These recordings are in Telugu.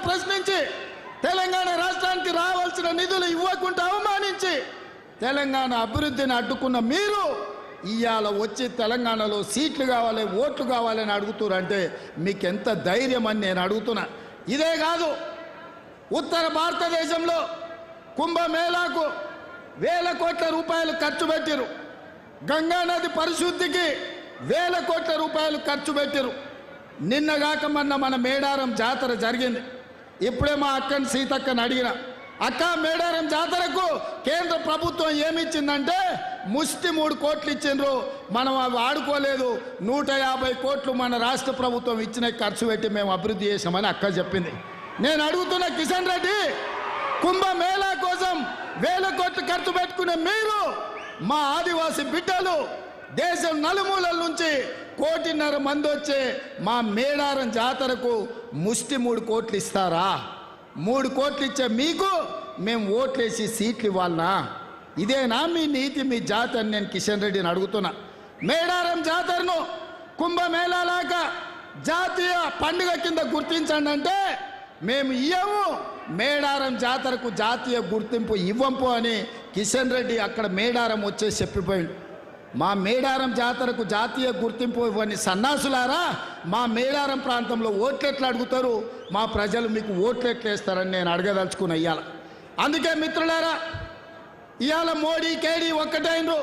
ప్రశ్నించి తెలంగాణ రాష్ట్రానికి రావాల్సిన నిధులు ఇవ్వకుండా అవమానించి తెలంగాణ అభివృద్ధిని అడ్డుకున్న మీరు ఇవాళ వచ్చి తెలంగాణలో సీట్లు కావాలి, ఓట్లు కావాలని అడుగుతున్నారంటే మీకు ఎంత ధైర్యం అని నేను అడుగుతున్నా. ఇదే కాదు, ఉత్తర భారతదేశంలో కుంభమేళాకు వేల కోట్ల రూపాయలు ఖర్చు పెట్టారు. గంగానది పరిశుద్ధికి వేల కోట్ల రూపాయలు ఖర్చు పెట్టారు. నిన్నగాక మొన్న మన మేడారం జాతర జరిగింది. ఇప్పుడే మా అక్కని సీతక్కని అడిగిన, అక్క మేడారం జాతరకు కేంద్ర ప్రభుత్వం ఏమిచ్చిందంటే ముష్టి 3 కోట్లు ఇచ్చిండ్రు, మనం అవి వాడుకోలేదు. 150 కోట్లు మన రాష్ట్ర ప్రభుత్వం ఇచ్చిన ఖర్చు పెట్టి మేము అభివృద్ధి చేసామని అక్క చెప్పింది. నేను అడుగుతున్న కిషన్ రెడ్డి, కుంభమేళా కోసం వేల కోట్లు ఖర్చు పెట్టుకునే మీరు మా ఆదివాసి బిడ్డలు దేశం నలుమూలల నుంచి 1.5 కోటి మంది వచ్చే మా మేడారం జాతరకు ముష్టి 3 కోట్లు ఇస్తారా? 3 కోట్లు ఇచ్చే మీకు మేము ఓట్లేసి సీట్లు ఇవ్వాలనా? ఇదేనా మీ నీతి, మీ జాతి అని నేను కిషన్ రెడ్డిని అడుగుతున్నా. మేడారం జాతరను కుంభమేళాలాగా జాతీయ పండుగ కింద గుర్తించండి అంటే మేము ఇవ్వము, మేడారం జాతరకు జాతీయ గుర్తింపు ఇవ్వంపు అని కిషన్ రెడ్డి అక్కడ మేడారం వచ్చేసి చెప్పిపోయింది. మా మేడారం జాతరకు జాతీయ గుర్తింపు ఇవ్వని సన్నాసులారా, మా మేడారం ప్రాంతంలో ఓట్లెట్లు అడుగుతారు, మా ప్రజలు మీకు ఓట్లెట్లు వేస్తారని నేను అడగదలుచుకున్న ఇవాళ. అందుకే మిత్రులారా, ఇవాళ మోడీ కేడీ ఒక్కటైనరు.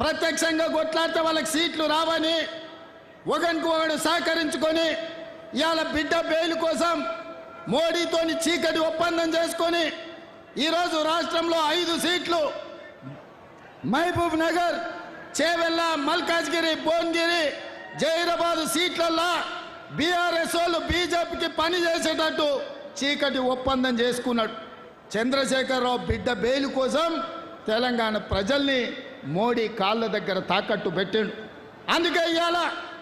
ప్రత్యక్షంగా కొట్లాడితే వాళ్ళకి సీట్లు రావని ఒకరికి ఒకడు సహకరించుకొని ఇవాళ బిడ్డ బెయిల్ కోసం మోడీతోని చీకటి ఒప్పందం చేసుకొని ఈరోజు రాష్ట్రంలో 5 సీట్లు మహబూబ్ నగర్, చేవెళ్ళ, మల్కాజ్గిరి, భువనగిరి, జైరాబాద్ సీట్లల్లో బీఆర్ఎస్ వాళ్ళు బీజేపీకి పని చేసేటట్టు చీకటి ఒప్పందం చేసుకున్నాడు. చంద్రశేఖరరావు బిడ్డ బెయిల్ కోసం తెలంగాణ ప్రజల్ని మోడీ కాళ్ళ దగ్గర తాకట్టు పెట్టాడు. అందుకే ఇవాళ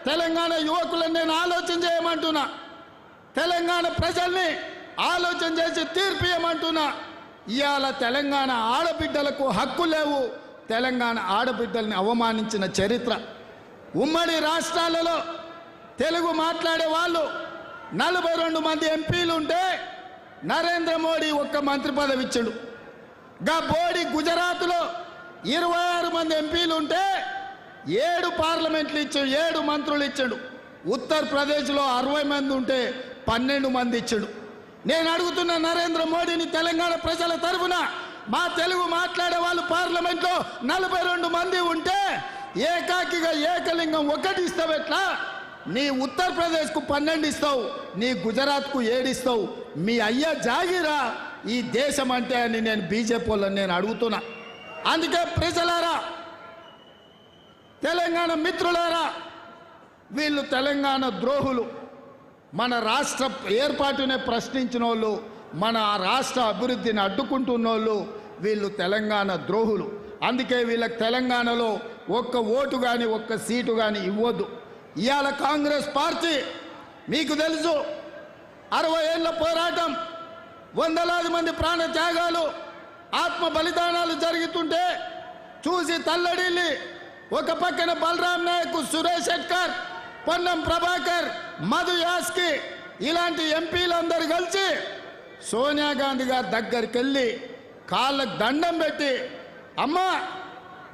తెలంగాణ యువకులను నేను ఆలోచన చేయమంటున్నా, తెలంగాణ ప్రజల్ని ఆలోచన చేసి తీర్పు ఇవ్వమంటున్నా. ఇవాళ తెలంగాణ ఆడబిడ్డలకు హక్కు లేవు, తెలంగాణ ఆడబిడ్డల్ని అవమానించిన చరిత్ర. ఉమ్మడి రాష్ట్రాలలో తెలుగు మాట్లాడే వాళ్ళు 42 మంది ఎంపీలు ఉంటే నరేంద్ర మోడీ 1 మంత్రి పదవి ఇచ్చాడు. గా బోడీ గుజరాత్లో 26 మంది ఎంపీలు ఉంటే 7 పార్లమెంట్లు ఇచ్చాడు, 7 మంత్రులు ఇచ్చాడు. ఉత్తరప్రదేశ్లో 60 మంది ఉంటే 12 మంది ఇచ్చాడు. నేను అడుగుతున్న నరేంద్ర మోడీని తెలంగాణ ప్రజల తరఫున, మా తెలుగు మాట్లాడే వాళ్ళు పార్లమెంట్లో 42 మంది ఉంటే ఏకాకిగా ఏకలింగం 1 ఇస్తావు ఎట్లా? నీ ఉత్తరప్రదేశ్కు 12 ఇస్తావు, నీ గుజరాత్కు 7 ఇస్తావు. మీ అయ్యా జాగిరా ఈ దేశం అంటే అని నేను బీజేపీ వాళ్ళని నేను అడుగుతున్నా. అందుకే ప్రజలారా, తెలంగాణ మిత్రులారా, వీళ్ళు తెలంగాణ ద్రోహులు. మన రాష్ట్ర ఏర్పాటునే ప్రశ్నించిన వాళ్ళు, మన రాష్ట్ర అభివృద్ధిని అడ్డుకుంటున్న వాళ్ళు వీళ్ళు తెలంగాణ ద్రోహులు. అందుకే వీళ్ళకి తెలంగాణలో 1 ఓటు కానీ 1 సీటు కానీ ఇవ్వద్దు. ఇవాళ కాంగ్రెస్ పార్టీ మీకు తెలుసు, 60 ఏళ్ల పోరాటం, వందలాది మంది ప్రాణ త్యాగాలు, ఆత్మ బలిదానాలు జరుగుతుంటే చూసి తల్లడిల్లి ఒక పక్కన బలరాం నాయక్, సురేష్ శెట్కర్, పొన్నం ప్రభాకర్, మధు యాస్కి ఇలాంటి ఎంపీలందరూ కలిసి సోనియా గాంధీ గారి దగ్గరికి వెళ్ళి కాళ్ళకు దండం పెట్టి, అమ్మా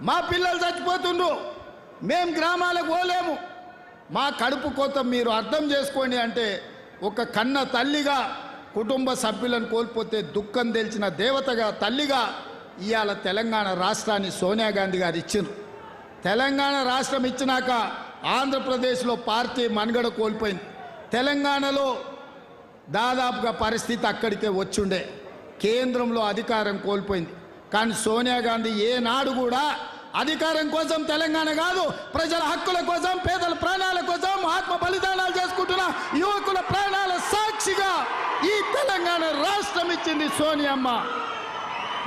మా పిల్లలు చచ్చిపోతుండ్రు, మేము గ్రామాలకు పోలేము, మా కడుపు కోత మీరు అర్థం చేసుకోండి అంటే ఒక కన్న తల్లిగా కుటుంబ సభ్యులను కోల్పోతే దుఃఖం తెలిసిన దేవతగా తల్లిగా ఇవాళ తెలంగాణ రాష్ట్రాన్ని సోనియా గాంధీ గారు ఇచ్చిండ్రు. తెలంగాణ రాష్ట్రం ఇచ్చినాక ఆంధ్రప్రదేశ్లో పార్టీ మనుగడ కోల్పోయింది. తెలంగాణలో దాదాపుగా పరిస్థితి అక్కడికే వచ్చుండే, కేంద్రంలో అధికారం కోల్పోయింది. కానీ సోనియా గాంధీ ఏనాడు కూడా అధికారం కోసం తెలంగాణ కాదు, ప్రజల హక్కుల కోసం, పేదల ప్రాణాల కోసం, ఆత్మ బలిదానాలు చేసుకుంటున్న యువకుల ప్రాణాల సాక్షిగా ఈ తెలంగాణ రాష్ట్రం ఇచ్చింది సోనియమ్మ.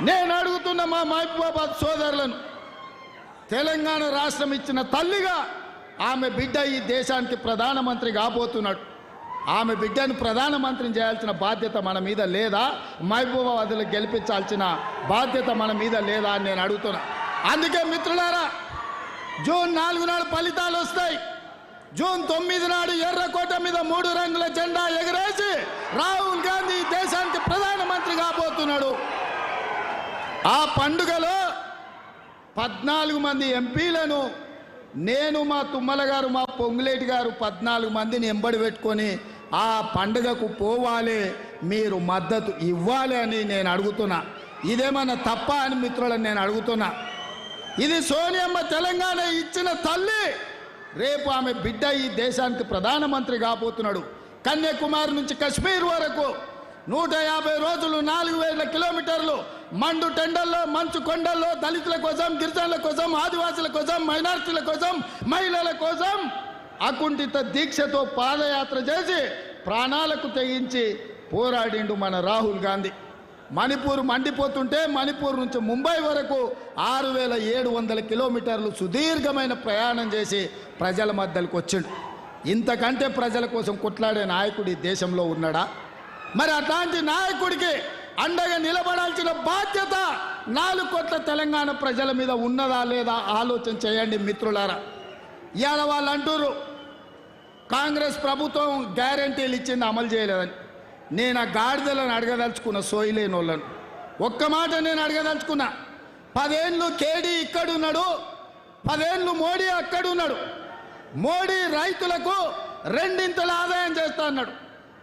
నేను అడుగుతున్న మా మహబూబాబాద్ సోదరులను, తెలంగాణ రాష్ట్రం ఇచ్చిన తల్లిగా ఆమె బిడ్డ ఈ దేశానికి ప్రధానమంత్రి కాబోతున్నాడు. ఆమె బిడ్డను ప్రధానమంత్రిని చేయాల్సిన బాధ్యత మన మీద లేదా? మహబూబాబాద్లో గెలిపించాల్సిన బాధ్యత మన మీద లేదా అని నేను అడుగుతున్నా. అందుకే మిత్రులారా, జూన్ 4 నాడు ఫలితాలు వస్తాయి. జూన్ 9 నాడు ఎర్రకోట మీద 3 రంగుల జెండా ఎగరేసి రాహుల్ గాంధీ రాబోతున్నాడు. ఆ పండుగలో 14 మంది ఎంపీలను నేను, మా తుమ్మల గారు, మా పొంగులేటి గారు 14 మందిని ఎంబడి పెట్టుకొని ఆ పండుగకు పోవాలి, మీరు మద్దతు ఇవ్వాలి అని నేను అడుగుతున్నా. ఇదేమన్నా తప్ప అని మిత్రులను నేను అడుగుతున్నా. ఇది సోనియమ్మ తెలంగాణ ఇచ్చిన తల్లి. రేపు ఆమె బిడ్డ ఈ దేశానికి ప్రధానమంత్రి కాబోతున్నాడు. కన్యాకుమారి నుంచి కశ్మీర్ వరకు 150 రోజులు 4000 కిలోమీటర్లు మండు టెండల్లో, మంచు కొండల్లో దళితుల కోసం, గిరిజనుల కోసం, ఆదివాసుల కోసం, మైనారిటీల కోసం, మహిళల కోసం అకుంఠిత దీక్షతో పాదయాత్ర చేసి ప్రాణాలకు తెగించి పోరాడిండు మన రాహుల్ గాంధీ. మణిపూర్ మండిపోతుంటే మణిపూర్ నుంచి ముంబై వరకు 6700 కిలోమీటర్లు సుదీర్ఘమైన ప్రయాణం చేసి ప్రజల మధ్యలోకి వచ్చిండు. ఇంతకంటే ప్రజల కోసం కొట్లాడే నాయకుడు ఈ దేశంలో ఉన్నాడా? మరి అట్లాంటి నాయకుడికి అండగా నిలబడాల్సిన బాధ్యత 4 కోట్ల తెలంగాణ ప్రజల మీద ఉన్నదా లేదా ఆలోచన చేయండి మిత్రులారా. ఇవాళ వాళ్ళు అంటారు కాంగ్రెస్ ప్రభుత్వం గ్యారంటీలు ఇచ్చింది అమలు చేయలేదని. నేను ఆ గాడిదలను అడగదలుచుకున్న, సోయిలేని వాళ్ళను ఒక్క మాట నేను అడగదలుచుకున్నా. 10 ఏళ్ళు కేడీ ఇక్కడున్నాడు, 10 ఏళ్ళు మోడీ అక్కడున్నాడు. మోడీ రైతులకు 2 ఆదాయం చేస్తా అన్నాడు.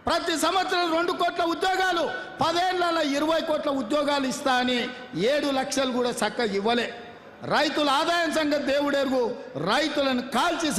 ప్రతి సంవత్సరం 2 కోట్ల ఉద్యోగాలు, 10 ఏళ్లలో 20 కోట్ల ఉద్యోగాలు ఇస్తా అని 7 లక్షలు కూడా చక్కగా ఇవ్వలే. రైతుల ఆదాయం సంగతి దేవుడెరుగు. రైతులను కాల్చి